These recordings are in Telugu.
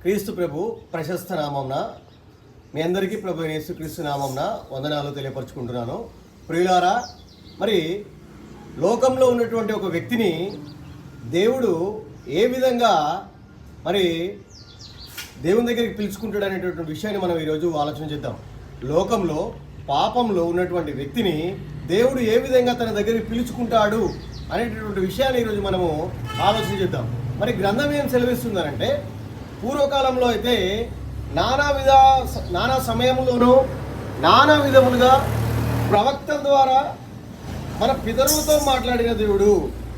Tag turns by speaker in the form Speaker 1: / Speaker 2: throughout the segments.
Speaker 1: క్రీస్తు ప్రభు ప్రశస్త నామంన మీ అందరికీ ప్రభు యేసుక్రీస్తు నామంన వందనాలు తెలియపరచుకుంటున్నాను. ప్రియులారా, మరి లోకంలో ఉన్నటువంటి ఒక వ్యక్తిని దేవుడు ఏ విధంగా మరి దేవుని దగ్గరికి పిలుచుకుంటాడు అనేటువంటి విషయాన్ని మనం ఈరోజు ఆలోచన చేద్దాం. లోకంలో పాపంలో ఉన్నటువంటి వ్యక్తిని దేవుడు ఏ విధంగా తన దగ్గరికి పిలుచుకుంటాడు అనేటటువంటి విషయాన్ని ఈరోజు మనము ఆలోచన చేద్దాం. మరి గ్రంథం ఏం సెలవిస్తుందనంటే, పూర్వకాలంలో అయితే నానా సమయంలోనూ నానా విధములుగా ప్రవక్తల ద్వారా మన పితరులతో మాట్లాడిన దేవుడు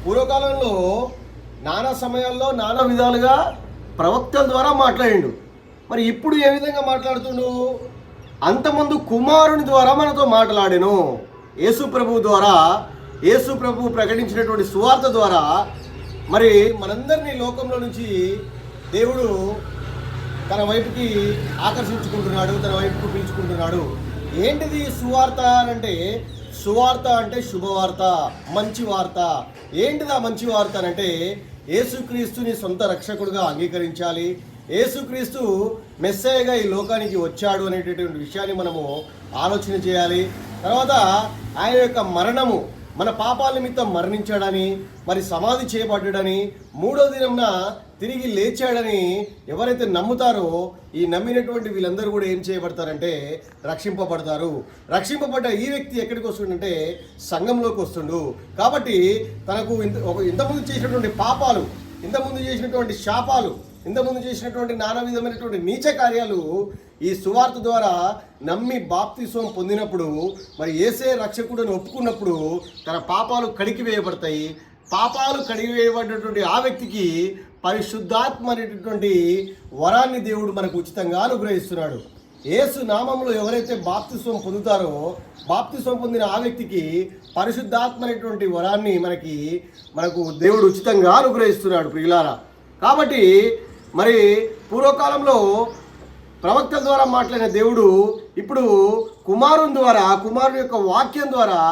Speaker 1: పూర్వకాలంలో నానా సమయాల్లో నానా విధాలుగా ప్రవక్తల ద్వారా మాట్లాడిండు. మరి ఇప్పుడు ఏ విధంగా మాట్లాడుతుండు? అంతమంది కుమారుని ద్వారా మనతో మాట్లాడాను. యేసు ప్రభు ద్వారా, యేసు ప్రభు ప్రకటించినటువంటి సువార్త ద్వారా మరి మనందరినీ లోకంలో నుంచి దేవుడు తన వైపుకి ఆకర్షించుకుంటున్నాడు, తన వైపుకు పిలుచుకుంటున్నాడు. ఏంటిది సువార్త అంటే? సువార్త అంటే శుభవార్త, మంచి వార్త. ఏంటిది ఆ మంచి వార్త అంటే, యేసుక్రీస్తుని సొంత రక్షకుడుగా అంగీకరించాలి, యేసుక్రీస్తు మెస్సయ్యగా ఈ లోకానికి వచ్చాడు అనేటటువంటి విషయాన్ని మనము ఆలోచన చేయాలి. తర్వాత ఆయన యొక్క మరణము, మన పాపాల నిమిత్తం మరణించాడని, మరి సమాధి చేయబడ్డాడని, మూడో దినంన తిరిగి లేచాడని ఎవరైతే నమ్ముతారో, ఈ నమ్మినటువంటి వీళ్ళందరూ కూడా ఏం చేయబడతారంటే రక్షింపబడతారు. రక్షింపబడ్డ ఈ వ్యక్తి ఎక్కడికి వస్తుండంటే సంఘంలోకి వస్తుండు. కాబట్టి తనకు ఇంతకుముందు చేసినటువంటి పాపాలు, ఇంతకుముందు చేసినటువంటి శాపాలు, ఇంతకుముందు చేసినటువంటి నానా విధమైనటువంటి నీచ కార్యాలు ఈ సువార్త ద్వారా నమ్మి బాప్తిస్వం పొందినప్పుడు, మరి యేసే రక్షకుడిని ఒప్పుకున్నప్పుడు తన పాపాలు కడిగివేయబడతాయి. పాపాలు కడిగివేయబడినటువంటి ఆ వ్యక్తికి పరిశుద్ధాత్మ అనేటటువంటి వరాన్ని దేవుడు మనకు ఉచితంగా అనుగ్రహిస్తున్నాడు. యేసు నామంలో ఎవరైతే బాప్తిస్వం పొందుతారో, బాప్తిస్వం పొందిన ఆ వ్యక్తికి పరిశుద్ధాత్మ అనేటువంటి వరాన్ని మనకు దేవుడు ఉచితంగా అనుగ్రహిస్తున్నాడు. ప్రియులారా, కాబట్టి మరి పూర్వకాలంలో ప్రవక్తల ద్వారా మాట్లాడిన దేవుడు ఇప్పుడు కుమారుని ద్వారా, కుమారుని యొక్క వాక్యం ద్వారా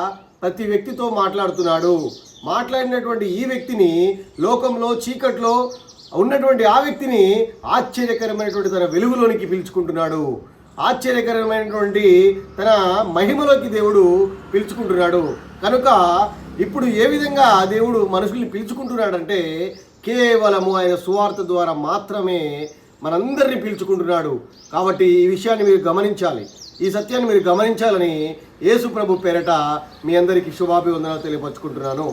Speaker 1: ప్రతి వ్యక్తితో మాట్లాడుతున్నాడు. మాట్లాడినటువంటి ఈ వ్యక్తిని లోకంలో చీకట్లో ఉన్నటువంటి ఆ వ్యక్తిని ఆశ్చర్యకరమైనటువంటి తన వెలుగులోనికి పిలుచుకుంటున్నాడు. ఆశ్చర్యకరమైనటువంటి తన మహిమలోకి దేవుడు పిలుచుకుంటున్నాడు. కనుక ఇప్పుడు ఏ విధంగా దేవుడు మనుషుల్ని పిలుచుకుంటున్నాడంటే, కేవలము ఆయన సువార్త ద్వారా మాత్రమే మనందరినీ పిలుచుకుంటున్నాడు. కాబట్టి ఈ విషయాన్ని మీరు గమనించాలి, ఈ సత్యాన్ని మీరు గమనించాలని యేసు ప్రభు పేరట మీ అందరికీ శుభాభివందనాలు తెలియపరచుకుంటున్నాను.